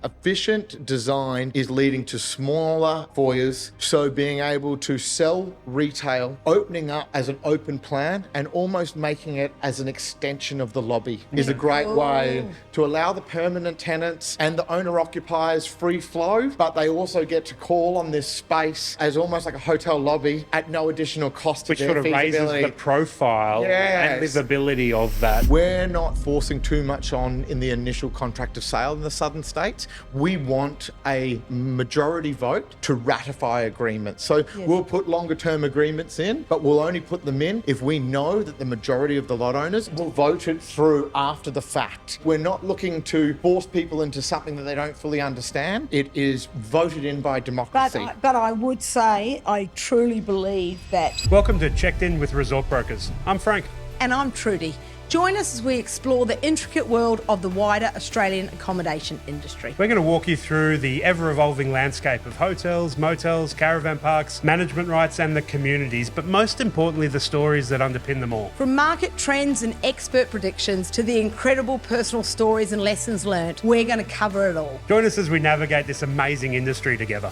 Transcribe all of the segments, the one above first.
Efficient design is leading to smaller foyers, so being able to sell retail, opening up as an open plan and almost making it as an extension of the lobby is a great way to allow the permanent tenants and the owner-occupiers free flow, but they also get to call on this space as almost like a hotel lobby at no additional cost to Which their sort of raises feasibility. the profile and livability of that. We're not forcing too much on in the initial contract of sale in the southern states. We want a majority vote to ratify agreements. So we'll put longer term agreements in, but we'll only put them in if we know that the majority of the lot owners will vote it through after the fact. We're not looking to force people into something that they don't fully understand. It is voted in by democracy. But I would say I truly believe that. Welcome to Checked In with Resort Brokers. I'm Frank. And I'm Trudy. Join us as we explore the intricate world of the wider Australian accommodation industry. We're going to walk you through the ever-evolving landscape of hotels, motels, caravan parks, management rights and the communities, but most importantly, the stories that underpin them all. From market trends and expert predictions to the incredible personal stories and lessons learned, we're going to cover it all. Join us as we navigate this amazing industry together.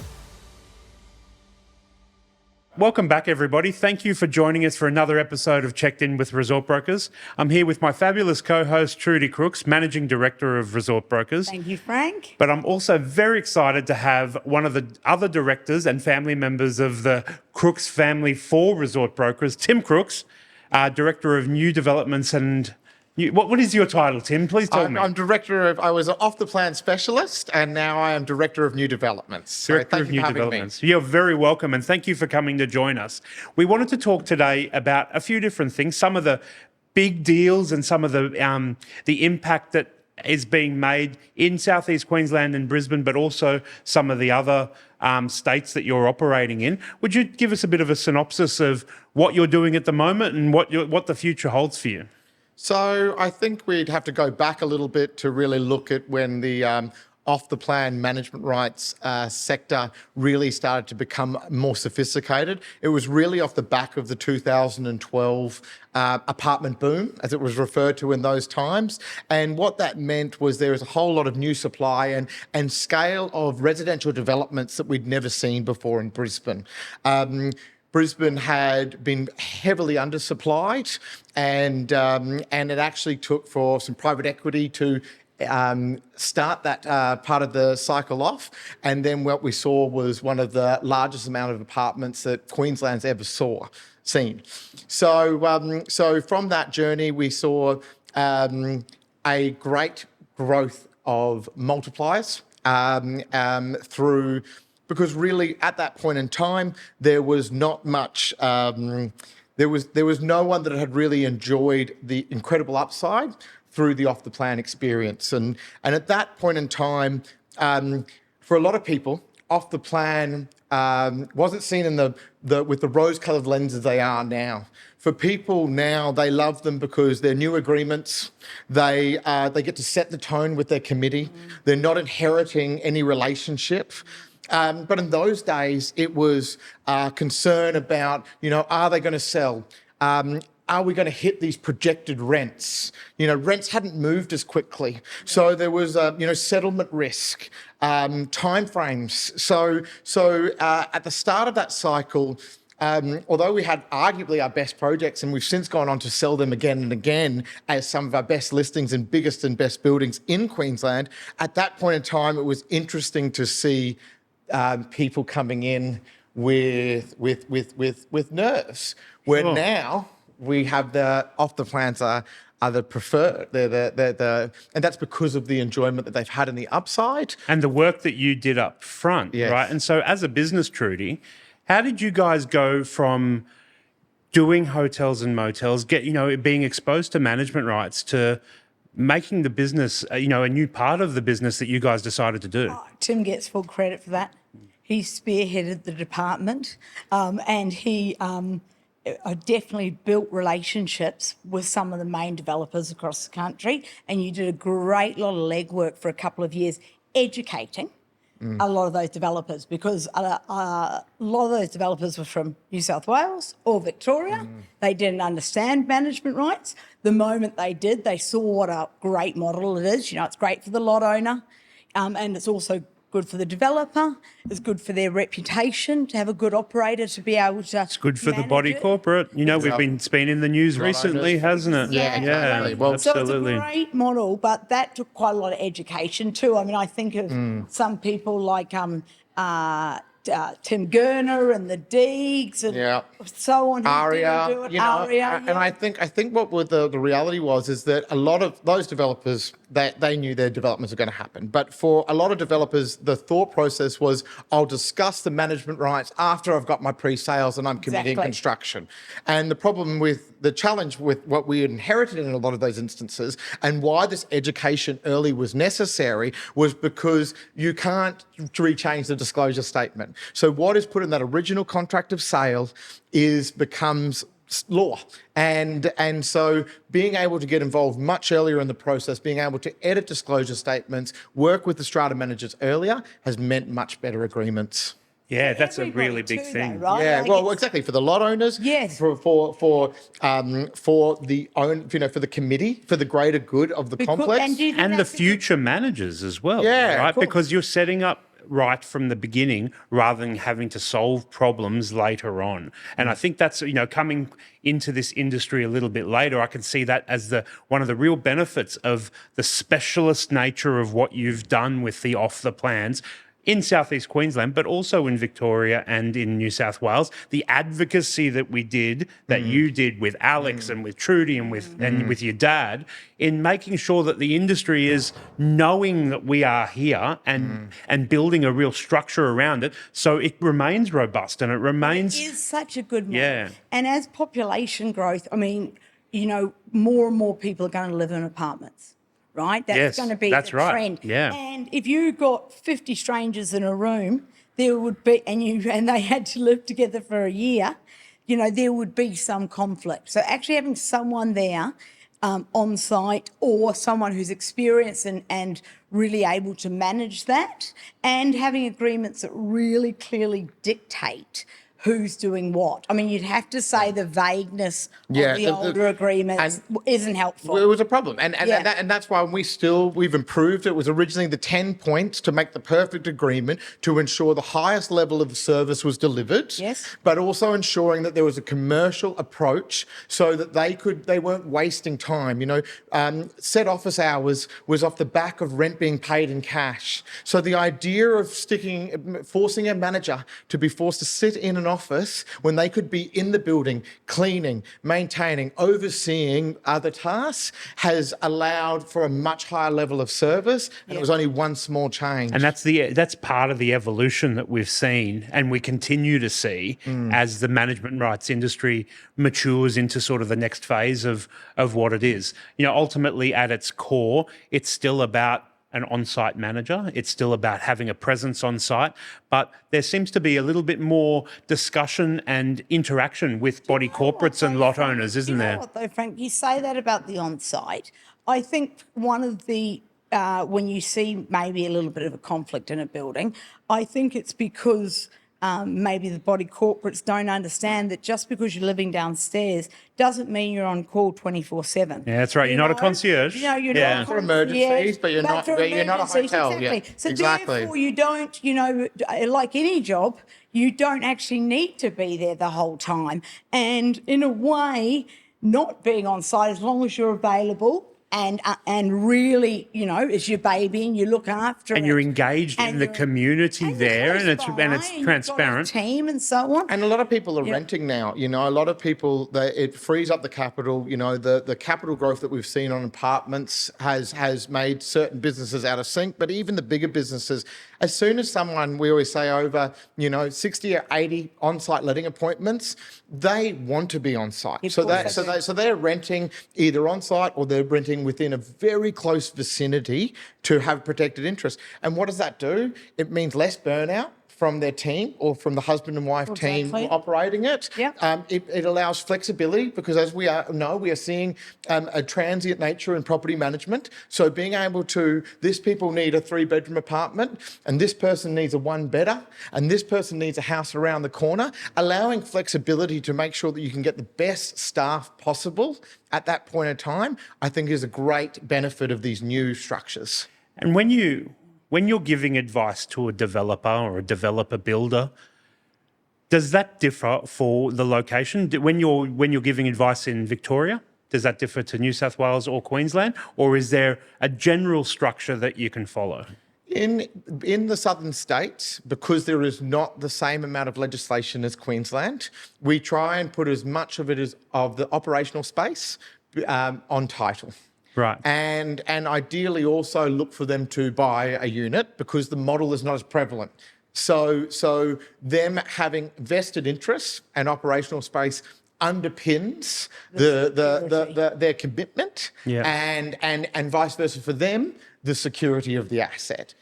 Welcome back, everybody. Thank you for joining us for another episode of Checked In with Resort Brokers. I'm here with my fabulous co-host, Trudy Crooks, Managing Director of Resort Brokers. Thank you, Frank. But I'm also very excited to have one of the other directors and family members of the Crooks family for Resort Brokers, Tim Crooks, Director of New Developments and... What is your title, Tim? Please tell me. I'm I was an off-the-plan specialist, and now I am Director of New Developments. So Director of New Developments. You're very welcome, and thank you for coming to join us. We wanted to talk today about a few different things, some of the big deals and some of the impact that is being made in Southeast Queensland and Brisbane, but also some of the other states that you're operating in. Would you give us a bit of a synopsis of what you're doing at the moment and what the future holds for you? So I think we'd have to go back a little bit to really look at when the off-the-plan management rights sector really started to become more sophisticated. It was really off the back of the 2012 apartment boom, as it was referred to in those times. And what that meant was there was a whole lot of new supply and scale of residential developments that we'd never seen before in Brisbane. Brisbane had been heavily undersupplied, and it actually took for some private equity to start that part of the cycle off. And then what we saw was one of the largest amount of apartments that Queensland's ever seen. So from that journey, we saw a great growth of multipliers through. Because really, at that point in time, there was not much. There was no one that had really enjoyed the incredible upside through the off-the-plan experience, and at that point in time, for a lot of people, off-the-plan wasn't seen in with the rose-coloured lenses they are now. For people now, they love them because they're new agreements. They get to set the tone with their committee. They're not inheriting any relationship. But in those days, it was concern about, are they going to sell? Are we going to hit these projected rents? Rents hadn't moved as quickly. So there was, settlement risk, timeframes. So at the start of that cycle, although we had arguably our best projects and we've since gone on to sell them again and again as some of our best listings and biggest and best buildings in Queensland, at that point in time, it was interesting to see people coming in with nerves, where now we have the off-the-plans are the preferred. And that's because of the enjoyment that they've had in the upside. And the work that you did up front, yes. Right? And so as a business, Trudy, how did you guys go from doing hotels and motels, being exposed to management rights, to making the business, a new part of the business that you guys decided to do? Tim gets full credit for that. He spearheaded the department, and he definitely built relationships with some of the main developers across the country, and you did a great lot of legwork for a couple of years educating a lot of those developers, because a lot of those developers were from New South Wales or Victoria. They didn't understand management rights. The moment they did, they saw what a great model it is. It's great for the lot owner. and it's also good for the developer. It's good for their reputation to have a good operator to be able to. It's good for the body it. corporate. You know, it's been in the news recently, owners. hasn't it? Yeah, exactly. Well, So absolutely. it's a great model, but that took quite a lot of education too. I mean, I think of some people like Tim Gurner and the Deegs and so on. Aria, do it. you know, Aria, and I think what the reality was is that a lot of those developers, they knew their developments were going to happen. But for a lot of developers, the thought process was, I'll discuss the management rights after I've got my pre-sales and I'm committing construction. And the challenge with what we inherited in a lot of those instances and why this education early was necessary was because you can't rechange the disclosure statement. So what is put in that original contract of sale becomes law. And so being able to get involved much earlier in the process, being able to edit disclosure statements, work with the strata managers earlier has meant much better agreements. Yeah, that's a Everybody really big too, thing. though, right? Yeah, Like well, exactly, for the lot owners. Yes. For the committee, for the greater good of the complex. And the future managers as well, Yeah, right? of course. Because you're setting up right from the beginning rather than having to solve problems later on. And I think that's, coming into this industry a little bit later, I can see that as one of the real benefits of the specialist nature of what you've done with the off the plans in Southeast Queensland, but also in Victoria and in New South Wales. The advocacy that you did with Alex and with Trudy and with your dad, in making sure that the industry is knowing that we are here and building a real structure around it, so it remains robust and it remains. It is such a good model. Yeah. And as population growth, I mean, more and more people are going to live in apartments. Right? That's going to be the trend. Yeah. And if you got 50 strangers in a room, there would be, and they had to live together for a year, there would be some conflict. So actually having someone there on site or someone who's experienced and really able to manage that and having agreements that really clearly dictate who's doing what. I mean, you'd have to say the vagueness of the older agreements isn't helpful. It was a problem. And that's why we've improved. It was originally the 10 points to make the perfect agreement to ensure the highest level of service was delivered. Yes. But also ensuring that there was a commercial approach so that they weren't wasting time. Set office hours was off the back of rent being paid in cash. So the idea of forcing a manager to be forced to sit in an office when they could be in the building, cleaning, maintaining, overseeing other tasks has allowed for a much higher level of service. And it was only one small change. And that's part of the evolution that we've seen and we continue to see as the management rights industry matures into sort of the next phase of what it is. Ultimately at its core, it's still about an on-site manager. It's still about having a presence on site, but there seems to be a little bit more discussion and interaction with body corporates and lot owners, isn't there? You know what though, Frank? You say that about the on-site. I think one of the when you see maybe a little bit of a conflict in a building, I think it's because maybe the body corporates don't understand that just because you're living downstairs doesn't mean you're on call 24/7. Yeah, that's right. You're not a concierge. You're not for emergencies, but you're not a hotel. Exactly. Yeah, So exactly. therefore you don't, like any job, you don't actually need to be there the whole time. And in a way, not being on site as long as you're available and really, it's your baby and you look after it. And you're engaged in the community there and it's transparent. Team and so on. And a lot of people are renting now. A lot of people, it frees up the capital. The capital growth that we've seen on apartments has made certain businesses out of sync, but even the bigger businesses, as soon as we always say over, 60 or 80 on-site letting appointments, they want to be on site. So they're renting either on site or they're renting within a very close vicinity to have protected interest. And what does that do? It means less burnout from their team or from the husband and wife team operating it. Yep. It allows flexibility because as we are seeing a transient nature in property management. So being able this people need a 3-bedroom apartment and this person needs a 1-bedder and this person needs a house around the corner, allowing flexibility to make sure that you can get the best staff possible at that point in time, I think is a great benefit of these new structures. And when you when you're giving advice to a developer or a developer builder, does that differ for the location? When you're giving advice in Victoria, does that differ to New South Wales or Queensland, or is there a general structure that you can follow? In the southern states, because there is not the same amount of legislation as Queensland, we try and put as much of it as of the operational space on title. Right. And ideally also look for them to buy a unit because the model is not as prevalent. So them having vested interests and operational space underpins their commitment, Yeah. and vice versa for them, the security of the asset.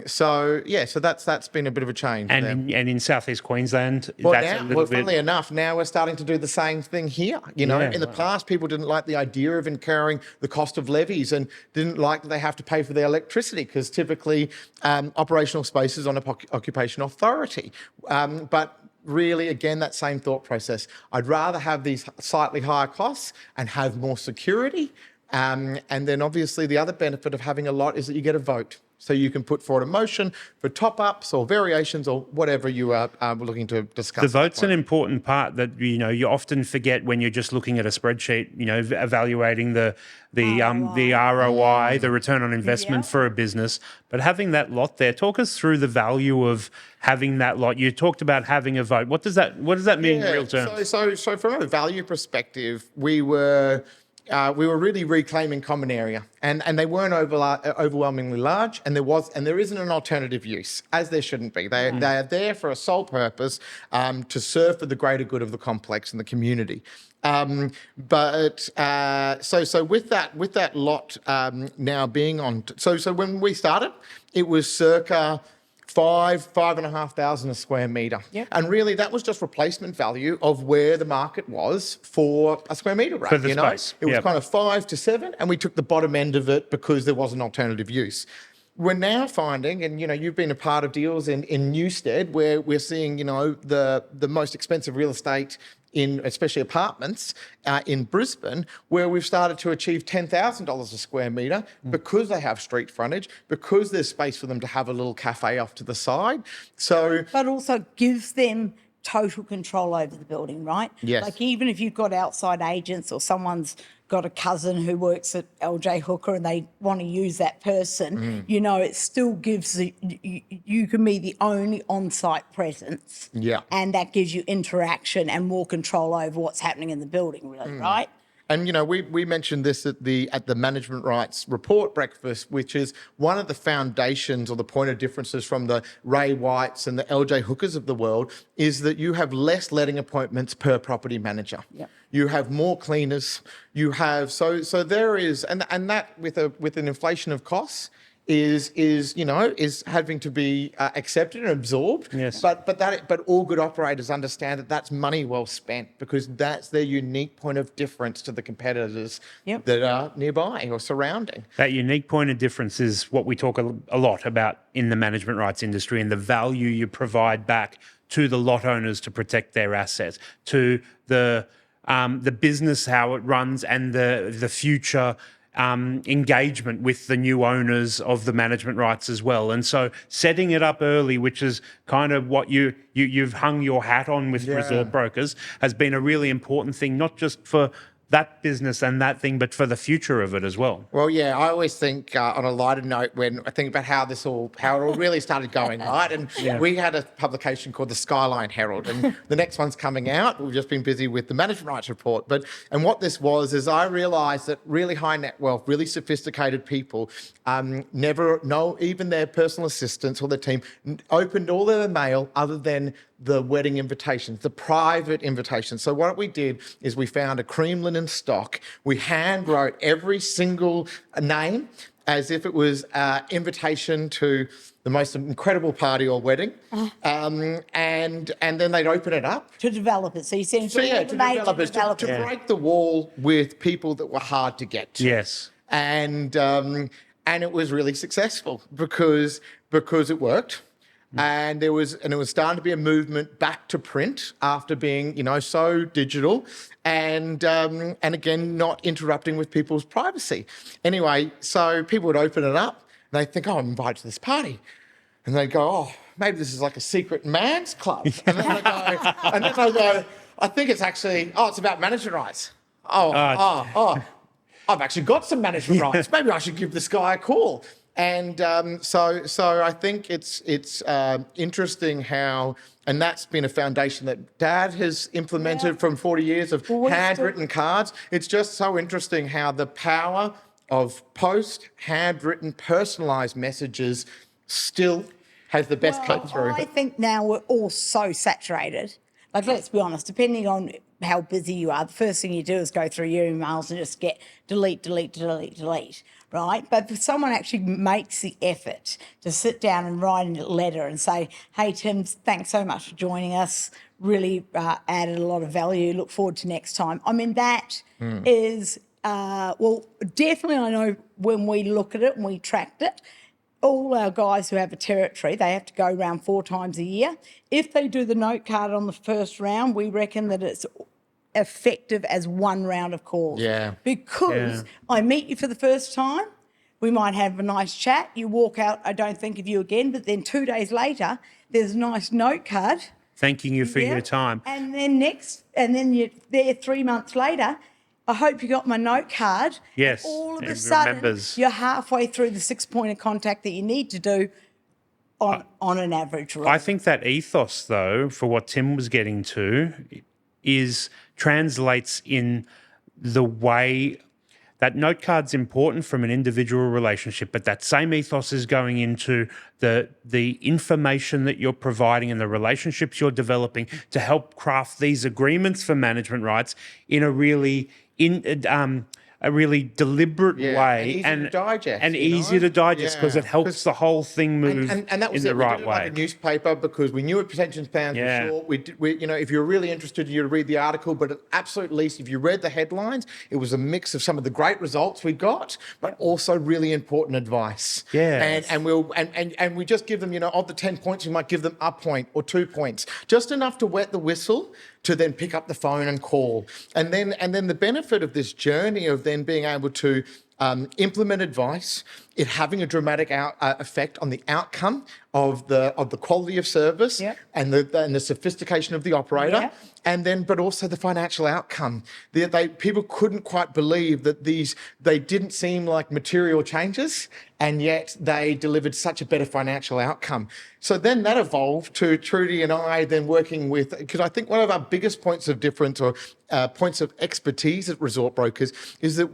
So that's been a bit of a change there. And in southeast Queensland, Well, that's a little bit. funnily enough, now we're starting to do the same thing here. You know, Yeah, in the past, people didn't like the idea of incurring the cost of levies and didn't like that they have to pay for their electricity because typically operational space is on an occupation authority. But really, again, that same thought process. I'd rather have these slightly higher costs and have more security. And then obviously the other benefit of having a lot is that you get a vote. So you can put forward a motion for top-ups or variations or whatever you are looking to discuss. The vote's an important part that you often forget when you're just looking at a spreadsheet. Evaluating the ROI, the return on investment for a business. But having that lot there, talk us through the value of having that lot. You talked about having a vote. What does that mean in real terms? So from a value perspective, we were really reclaiming common area, and they weren't overwhelmingly large, and there isn't an alternative use, as there shouldn't be. They are there for a sole purpose, to serve for the greater good of the complex and the community. So with that lot now being on, so when we started, it was circa 5,500 a square metre. Yep. And really that was just replacement value of where the market was for a square metre rate. For the space. It was kind of 5 to 7, and we took the bottom end of it because there was an alternative use. We're now finding, and you've been a part of deals in Newstead where we're seeing, the most expensive real estate in especially apartments in Brisbane, where we've started to achieve $10,000 a square metre because they have street frontage, because there's space for them to have a little cafe off to the side. So, But also gives them total control over the building, right? Yes. Like even if you've got outside agents or someone's got a cousin who works at LJ Hooker and they want to use that person, it still gives you can be the only on-site presence. Yeah. And that gives you interaction and more control over what's happening in the building, really, right? And we mentioned this at the management rights report breakfast, which is one of the foundations or the point of differences from the Ray Whites and the LJ Hookers of the world is that you have less letting appointments per property manager. Yep. You have more cleaners. You have so there is and that with an inflation of costs is having to be accepted and absorbed. Yes. But all good operators understand that that's money well spent because that's their unique point of difference to the competitors that are nearby or surrounding. That unique point of difference is what we talk a lot about in the management rights industry and the value you provide back to the lot owners to protect their assets, to the business, how it runs, and the future engagement with the new owners of the management rights as well. And so setting it up early, which is kind of what you've hung your hat on with reserve brokers, has been a really important thing, not just for that business and that thing, but for the future of it as well. Well, yeah, I always think on a lighter note when I think about how it all really started going, right? And we had a publication called the Skyline Herald, and the next one's coming out. We've just been busy with the management rights report, and what this was is I realised that really high net wealth, really sophisticated people never know even their personal assistants or their team opened all their mail other than the wedding invitations, the private invitations. So what we did is we found a cream linen stock. We hand wrote every single name as if it was an invitation to the most incredible party or wedding. And then they'd open it up. To developers. So you send To developers, to break the wall with people that were hard to get to. Yes. And it was really successful because it worked. And it was starting to be a movement back to print after being, so digital and again, not interrupting with people's privacy. Anyway, so people would open it up they think, oh, I'm invited to this party. And they go, oh, maybe this is like a secret man's club. And then they go, I think it's actually, it's about management rights. I've actually got some management rights. Maybe I should give this guy a call. And so I think it's interesting how, and that's been a foundation that Dad has implemented from 40 years of handwritten cards. It's just so interesting how the power of handwritten, personalised messages still has the best cut through. I think now we're all so saturated. Like, let's be honest, depending on how busy you are, the first thing you do is go through your emails and just get delete, right? But if someone actually makes the effort to sit down and write a letter and say, hey, Tim, thanks so much for joining us, really added a lot of value, look forward to next time. I mean, that is, definitely I know when we look at it and we tracked it, all our guys who have a territory, they have to go around 4 times a year. If they do the note card on the first round, we reckon that it's effective as 1 round of calls. Yeah. Because I meet you for the first time, we might have a nice chat, you walk out, I don't think of you again, but then 2 days later, there's a nice note card. Thanking you for your time. And then you're there 3 months later, I hope you got my note card. Yes. And all of a it sudden, remembers. you're halfway through the 6 point of contact that you need to do on an average rate. I think that ethos, though, for what Tim was getting to, translates in the way that note card's important from an individual relationship, but that same ethos is going into the information that you're providing and the relationships you're developing to help craft these agreements for management rights in a really deliberate way and easy to digest because it helps the whole thing move and that was in the right we did it way. like a newspaper because we knew attention spans were short. We if you were really interested, you'd read the article, but at absolute least, if you read the headlines, it was a mix of some of the great results we got, but also really important advice. Yes. And we just give them, of the 10 points, we might give them a point or 2 points, just enough to wet the whistle to then pick up the phone and call. And then the benefit of this journey of then being able to implement advice, it having a dramatic effect on the outcome of the quality of service and the sophistication of the operator, but also the financial outcome. People couldn't quite believe that they didn't seem like material changes, and yet they delivered such a better financial outcome. So then that evolved to Trudy and I then working with, because I think one of our biggest points of difference or points of expertise at Resort Brokers is that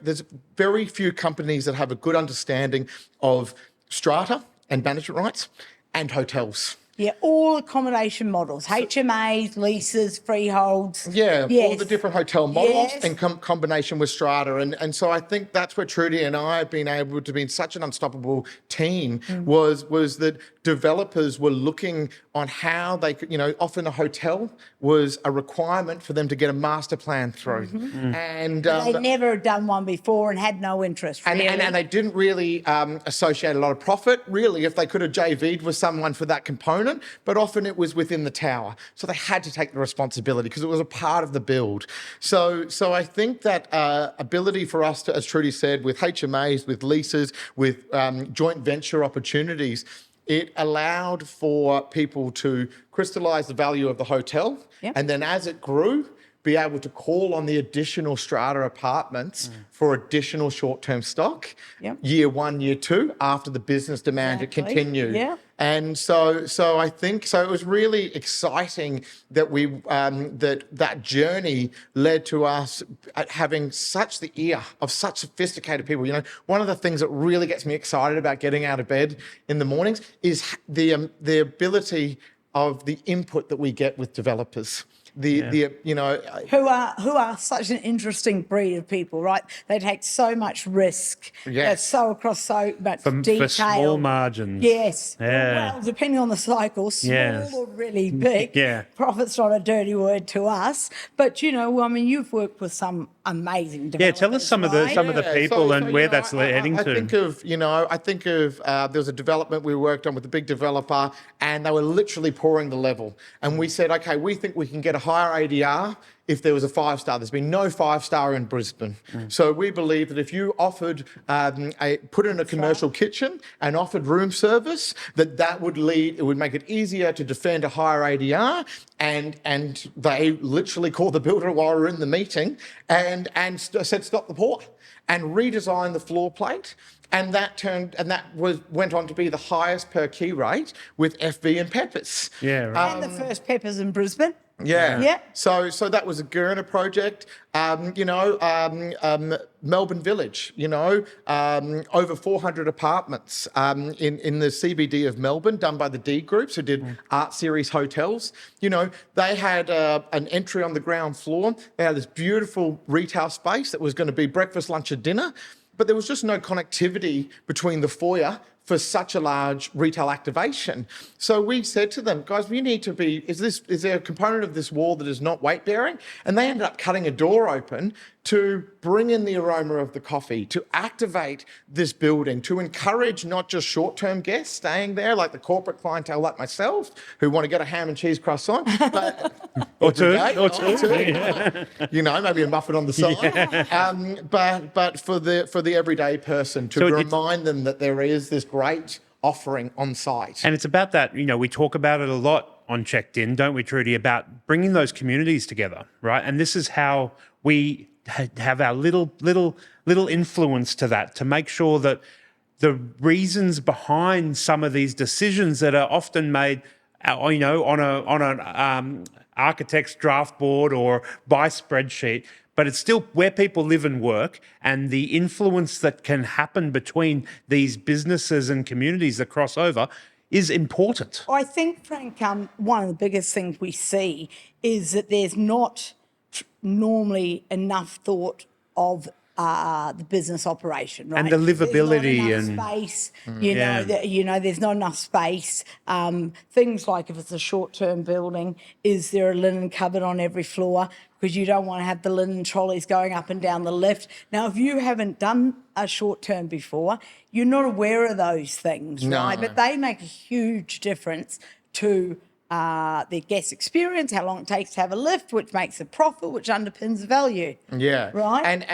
there's very few companies that have a good understanding of strata and management rights and hotels. Yeah, all accommodation models, HMAs, leases, freeholds. Yeah, all the different hotel models in combination with strata. And so I think that's where Trudy and I have been able to be such an unstoppable team was that developers were looking on how they could, often a hotel was a requirement for them to get a master plan through. And they never had done one before and had no interest, really. And they didn't really associate a lot of profit, really, if they could have JV'd with someone for that component, but often it was within the tower. So they had to take the responsibility because it was a part of the build. So I think that ability for us to, as Trudy said, with HMAs, with leases, with joint venture opportunities, it allowed for people to crystallise the value of the hotel. And then as it grew, be able to call on the additional strata apartments for additional short-term stock, year 1, year 2, after the business demand had continued. And so I think it was really exciting that that journey led to us having such the ear of such sophisticated people. One of the things that really gets me excited about getting out of bed in the mornings is the ability of the input that we get with developers. Who are such an interesting breed of people, right? They take so much risk. They're so across so much detail. For small margins. Yes. Well, depending on the cycle, small or really big. Profit's not a dirty word to us. But, you've worked with some amazing developers. Tell us some of the people and where that's heading to. I think of there was a development we worked on with a big developer, and they were literally pouring the level. And we said, okay, we think we can get a higher ADR if there was a 5-star. There's been no 5-star in Brisbane. So we believe that if you offered, put in a commercial kitchen and offered room service, that would it would make it easier to defend a higher ADR. And they literally called the builder while we were in the meeting and said, stop the pour, and redesigned the floor plate. And that went on to be the highest per key rate with FV and Peppers. Yeah, right. And the first Peppers in Brisbane. Yeah. Yeah. So that was a Gurner project. Melbourne Village. Over 400 apartments in the CBD of Melbourne, done by the D Groups, who did Art Series hotels. They had an entry on the ground floor. They had this beautiful retail space that was going to be breakfast, lunch, and dinner. But there was just no connectivity between the foyer for such a large retail activation. So we said to them, guys, we need to is there a component of this wall that is not weight bearing? And they ended up cutting a door open to bring in the aroma of the coffee, to activate this building, to encourage not just short-term guests staying there, like the corporate clientele like myself, who want to get a ham and cheese croissant, but or two. Yeah. Maybe a muffin on the side. But for the everyday person, to remind them that there is this great offering on site. And it's about that, we talk about it a lot on Checked In, don't we, Trudy, about bringing those communities together, right? And this is how we have our little influence to that, to make sure that the reasons behind some of these decisions that are often made, on an architect's draft board or by spreadsheet, but it's still where people live and work, and the influence that can happen between these businesses and communities that cross over is important. I think, Frank, one of the biggest things we see is that there's not normally enough thought of the business operation, right? And the livability there's not enough space, there's not enough space. Things like if it's a short-term building, is there a linen cupboard on every floor? Because you don't want to have the linen trolleys going up and down the lift. Now, if you haven't done a short-term before, you're not aware of those things, right? But they make a huge difference to their guest experience, how long it takes to have a lift, which makes a profit, which underpins value. Yeah. Right.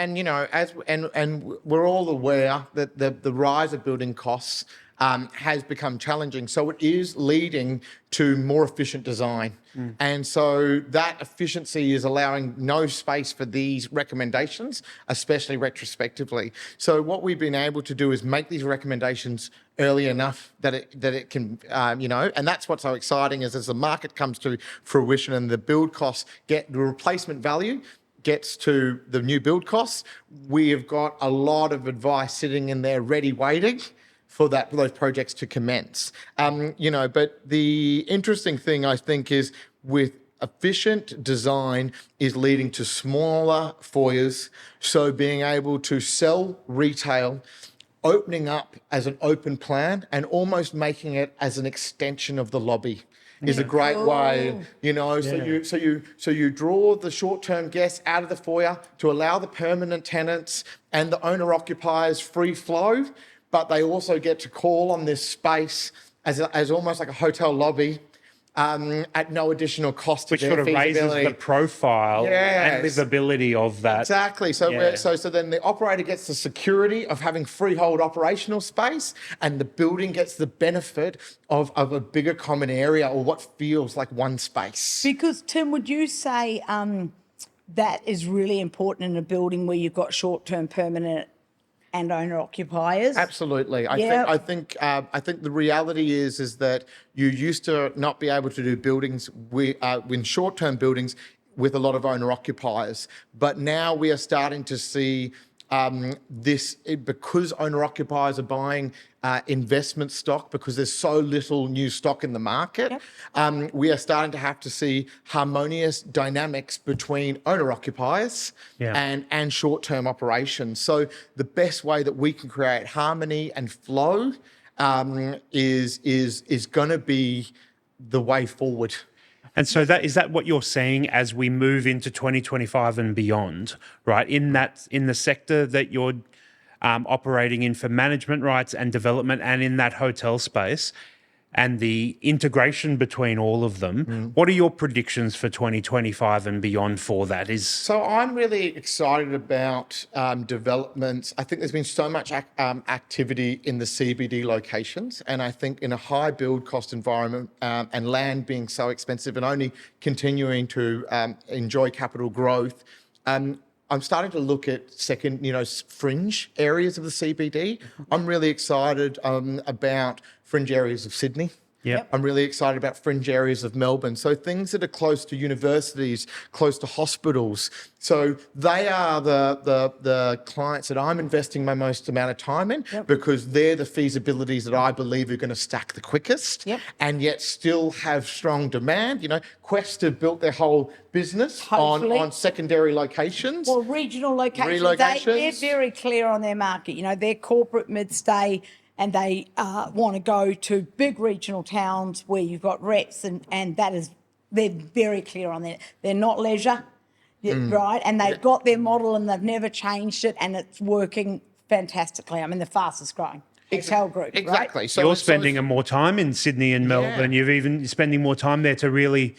And we're all aware that the rise of building costs has become challenging. So it is leading to more efficient design. And so that efficiency is allowing no space for these recommendations, especially retrospectively. So what we've been able to do is make these recommendations early enough that it can, and that's what's so exciting is as the market comes to fruition and the build costs get the replacement value gets to the new build costs, we have got a lot of advice sitting in there ready waiting for those projects to commence. But the interesting thing I think is with efficient design is leading to smaller foyers. So being able to sell retail, opening up as an open plan and almost making it as an extension of the lobby is a great way, So you draw the short-term guests out of the foyer to allow the permanent tenants and the owner-occupiers free flow, but they also get to call on this space as almost like a hotel lobby at no additional cost to Which their sort of raises feasibility. the profile and livability of that. Exactly. So then the operator gets the security of having freehold operational space, and the building gets the benefit of a bigger common area or what feels like one space. Because, Tim, would you say that is really important in a building where you've got short-term, permanent and owner-occupiers? Absolutely. I think the reality is that you used to not be able to do buildings in short-term buildings with a lot of owner-occupiers, but now we are starting to see because owner-occupiers are buying investment stock because there's so little new stock in the market, we are starting to have to see harmonious dynamics between owner-occupiers and short-term operations. So the best way that we can create harmony and flow is going to be the way forward. And so is that what you're seeing as we move into 2025 and beyond, right? In the sector that you're operating in for management rights and development, and in that hotel space, and the integration between all of them. What are your predictions for 2025 and beyond for that? So I'm really excited about developments. I think there's been so much activity in the CBD locations, and I think in a high build cost environment and land being so expensive and only continuing to enjoy capital growth, I'm starting to look at fringe areas of the CBD. I'm really excited about fringe areas of Sydney. Yep. I'm really excited about fringe areas of Melbourne. So things that are close to universities, close to hospitals. So they are the clients that I'm investing my most amount of time in because they're the feasibilities that I believe are going to stack the quickest and yet still have strong demand. Quest have built their whole business on secondary locations. Well, regional locations, they're very clear on their market. They're corporate mid-stay, and they want to go to big regional towns where you've got reps, and they're very clear on that. They're not leisure, right? And they've got their model and they've never changed it, and it's working fantastically. I mean, the fastest growing hotel group, Exactly. Right? So you're spending more time in Sydney and Melbourne. You're even spending more time there to really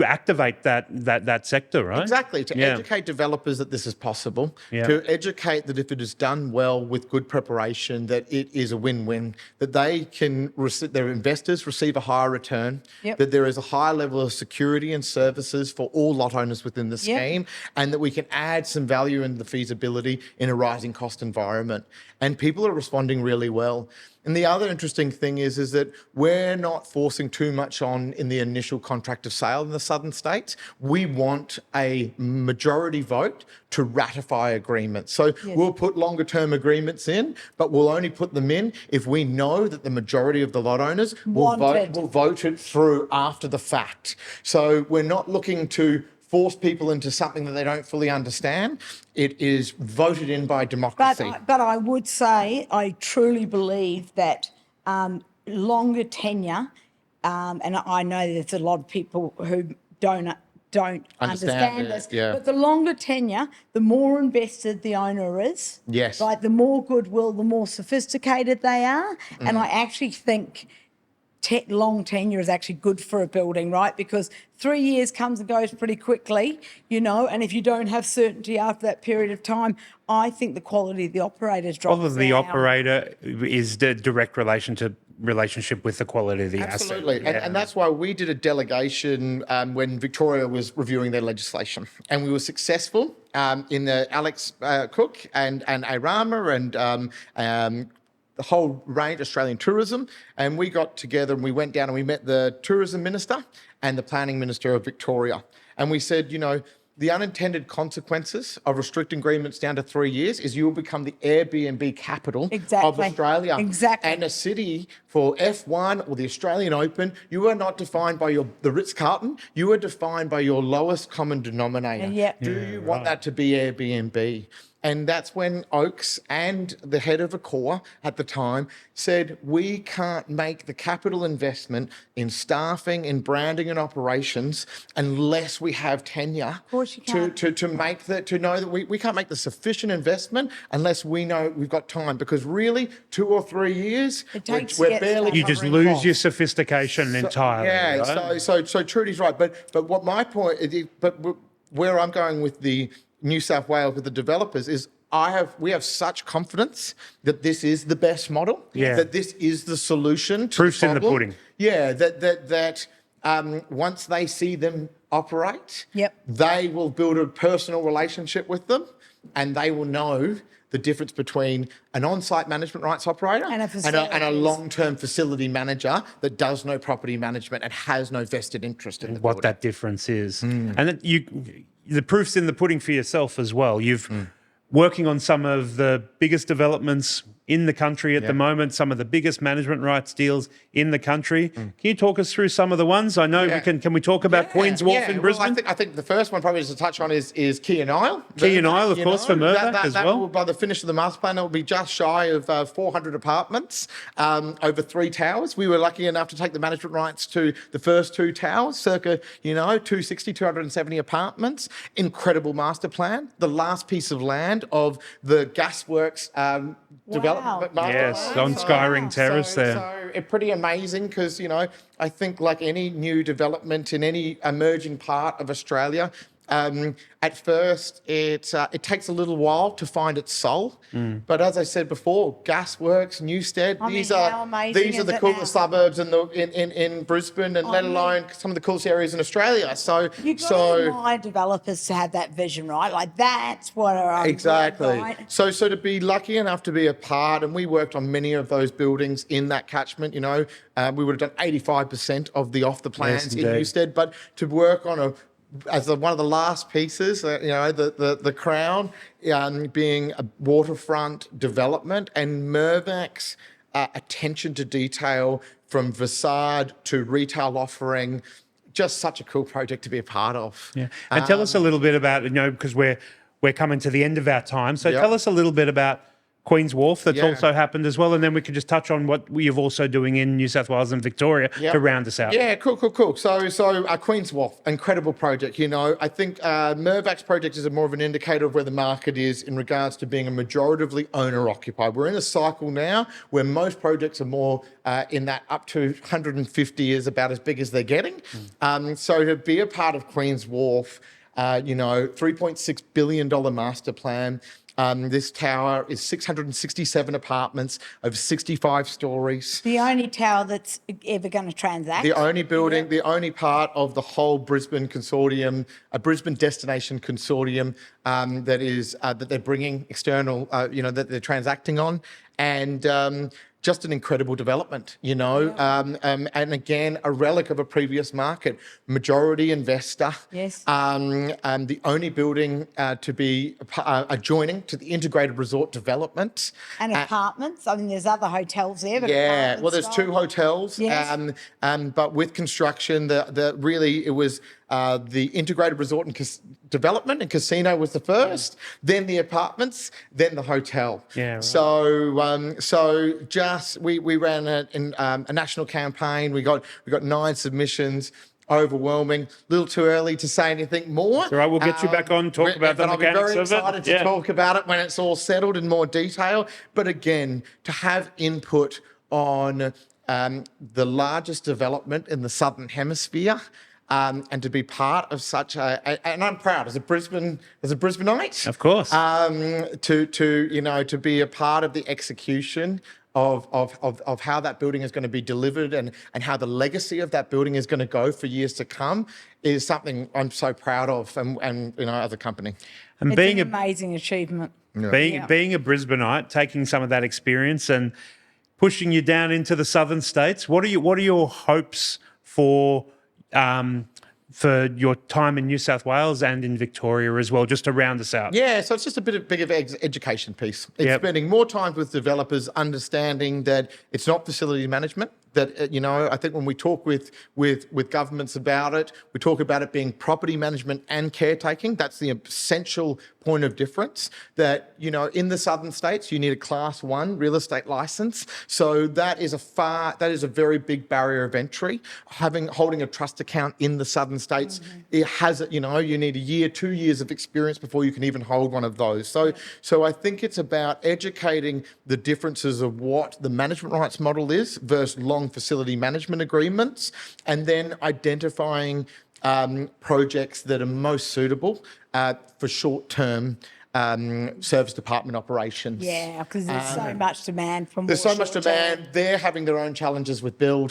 activate that sector, right? Exactly, to educate developers that this is possible, to educate that if it is done well with good preparation, that it is a win-win, that they can their investors receive a higher return, that there is a higher level of security and services for all lot owners within the scheme, and that we can add some value in the feasibility in a rising cost environment. And people are responding really well. And the other interesting thing is that we're not forcing too much on in the initial contract of sale in the southern states. We want a majority vote to ratify agreements. So we'll put longer term agreements in, but we'll only put them in if we know that the majority of the lot owners will vote it through after the fact. So we're not looking to force people into something that they don't fully understand. It is voted in by democracy. But I would say I truly believe that longer tenure, and I know there's a lot of people who don't understand this, but the longer tenure, the more invested the owner is. Yes. Right, the more goodwill, the more sophisticated they are. And I actually think long tenure is actually good for a building, right? Because 3 years comes and goes pretty quickly, and if you don't have certainty after that period of time, I think the quality of the operators drops down. The operator is the direct relationship with the quality of the asset. Absolutely. And that's why we did a delegation when Victoria was reviewing their legislation. And we were successful in the Alex Cook and Arama and the whole range, Australian tourism, and we got together and we went down and we met the tourism minister and the planning minister of Victoria. And we said, the unintended consequences of restricting agreements down to 3 years is you will become the Airbnb capital of Australia. Exactly. And a city for F1 or the Australian Open, you are not defined by the Ritz-Carlton, you are defined by your lowest common denominator. Do you want that to be Airbnb? And that's when Oaks and the head of Accor at the time said, we can't make the capital investment in staffing, in branding and operations unless we have tenure to know that we can't make the sufficient investment unless we know we've got time. Because really, 2 or 3 years, we're barely you just lose costs. Your soffistication entirely. Yeah, right? so Trudy's right. But what my point is, where I'm going with the New South Wales with the developers is we have such confidence that this is the best model, that this is the solution to Proof's the problem. in the pudding. Yeah, that once they see them operate, they will build a personal relationship with them and they will know the difference between an on-site management rights operator and a long-term facility manager that does no property management and has no vested interest in the building. That difference is. And the proof's in the pudding for yourself as well. You've working on some of the biggest developments in the country at the moment, some of the biggest management rights deals in the country. Can you talk us through some of the ones? I know can we talk about Queen's Wharf in Brisbane? I think the first one probably to touch on is Key and Isle. Key and Isle, of course, for Mirvac as well. Will, by the finish of the master plan, it will be just shy of 400 apartments over 3 towers. We were lucky enough to take the management rights to the first 2 towers, circa 270 apartments. Incredible master plan. The last piece of land of the gasworks development master Yes, plan. on Skyring Terrace there. So it's pretty amazing because, I think like any new development in any emerging part of Australia, at first it takes a little while to find its soul. But as I said before, Gasworks, Newstead, I mean, these how are amazing the is it coolest now? suburbs in Brisbane, and let alone some of the coolest areas in Australia. So You've got to remind developers to have that vision, right? Like that's what I'm exactly. right? So to be lucky enough to be a part, and we worked on many of those buildings in that catchment. We would have done 85% of the off the plans in indeed. Newstead, but to work on one of the last pieces, the crown being a waterfront development, and Mirvac's attention to detail from facade to retail offering. Just such a cool project to be a part of. Yeah. And tell us a little bit about, because we're coming to the end of our time. So Yep. tell us a little bit about Queen's Wharf that's Yeah. also happened as well. And then we could just touch on what you're also doing in New South Wales and Victoria to round us out. Yeah, cool. So Queen's Wharf, incredible project. I think Mirvac's project is more of an indicator of where the market is in regards to being a majoritively owner-occupied. We're in a cycle now where most projects are more in that up to 150 is about as big as they're getting. So to be a part of Queen's Wharf, $3.6 billion master plan. This tower is 667 apartments over 65 stories. The only tower that's ever going to transact. The only building, the only part of the whole Brisbane consortium, a Brisbane destination consortium that they're bringing external, that they're transacting on, and just an incredible development, and again, a relic of a previous market, majority investor. Yes. The only building to be adjoining to the integrated resort development. And apartments. I mean, there's other hotels there. But Yeah, well, there's apartment two style. hotels, Yes. but with construction, it was the integrated resort and development and casino was the first, then the apartments, then the hotel. Yeah, right. So we ran a national campaign. We got 9 submissions. Overwhelming. A little too early to say anything more. All right, we'll get you back on, talk about the but I'll be mechanics very of it. excited to talk about it when it's all settled in more detail. But again, to have input on the largest development in the Southern Hemisphere, and to be part of such and I'm proud as a Brisbaneite, Of course. to be a part of the execution of how that building is going to be delivered and how the legacy of that building is going to go for years to come is something I'm so proud of and as a company. And It's being an amazing achievement. being a Brisbaneite, taking some of that experience and pushing you down into the southern states, what are your hopes for your time in New South Wales and in Victoria as well, just to round us out? Yeah, so it's just a big of education piece. It's spending more time with developers, understanding that it's not facility management. That I think when we talk with governments about it, we talk about it being property management and caretaking. That's the essential point of difference. That in the southern states, you need a Class 1 real estate license. So that is a very big barrier of entry. Holding a trust account in the southern states, it has you need a year, 2 years of experience before you can even hold one of those. So I think it's about educating the differences of what the management rights model is versus long facility management agreements, and then identifying projects that are most suitable for short-term service department operations. Yeah, because there's so much demand from. There's so much demand. They're having their own challenges with the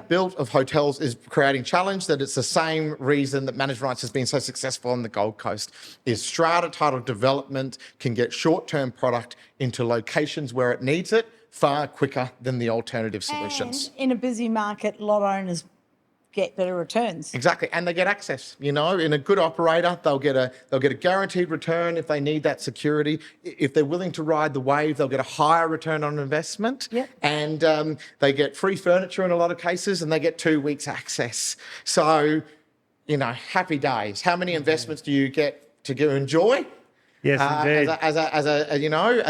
build of hotels is creating challenge. That it's the same reason that managed rights has been so successful on the Gold Coast. Is strata title development can get short-term product into locations where it needs it far quicker than the alternative solutions. And in a busy market, lot owners get better returns. Exactly, and they get access. In a good operator, they'll get a guaranteed return if they need that security. If they're willing to ride the wave, they'll get a higher return on investment. Yep. And they get free furniture in a lot of cases, and they get 2 weeks access. So, happy days. How many investments do you get to go enjoy? Yes, indeed. As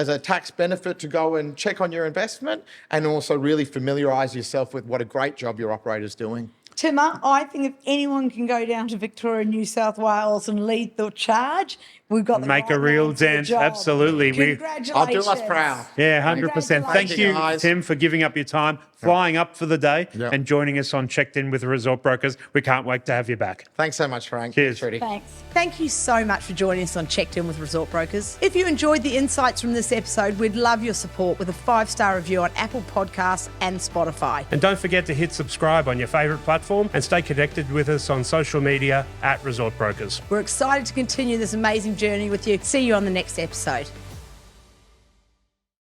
a tax benefit to go and check on your investment, and also really familiarise yourself with what a great job your operator's doing. Timmer, I think if anyone can go down to Victoria, New South Wales and lead the charge We've got the make right a real man for the dent. job. Absolutely. Congratulations. I'll do us proud. Yeah, 100%. Thank you, you, guys. Tim, for giving up your time, flying up for the day Yeah. and joining us on Checked In with the Resort Brokers. We can't wait to have you back. Thanks so much, Frank. Cheers. Trudy. Thanks. Thank you so much for joining us on Checked In with Resort Brokers. If you enjoyed the insights from this episode, we'd love your support with a 5-star review on Apple Podcasts and Spotify. And don't forget to hit subscribe on your favourite platform and stay connected with us on social media at Resort Brokers. We're excited to continue this amazing journey with you. See you on the next episode.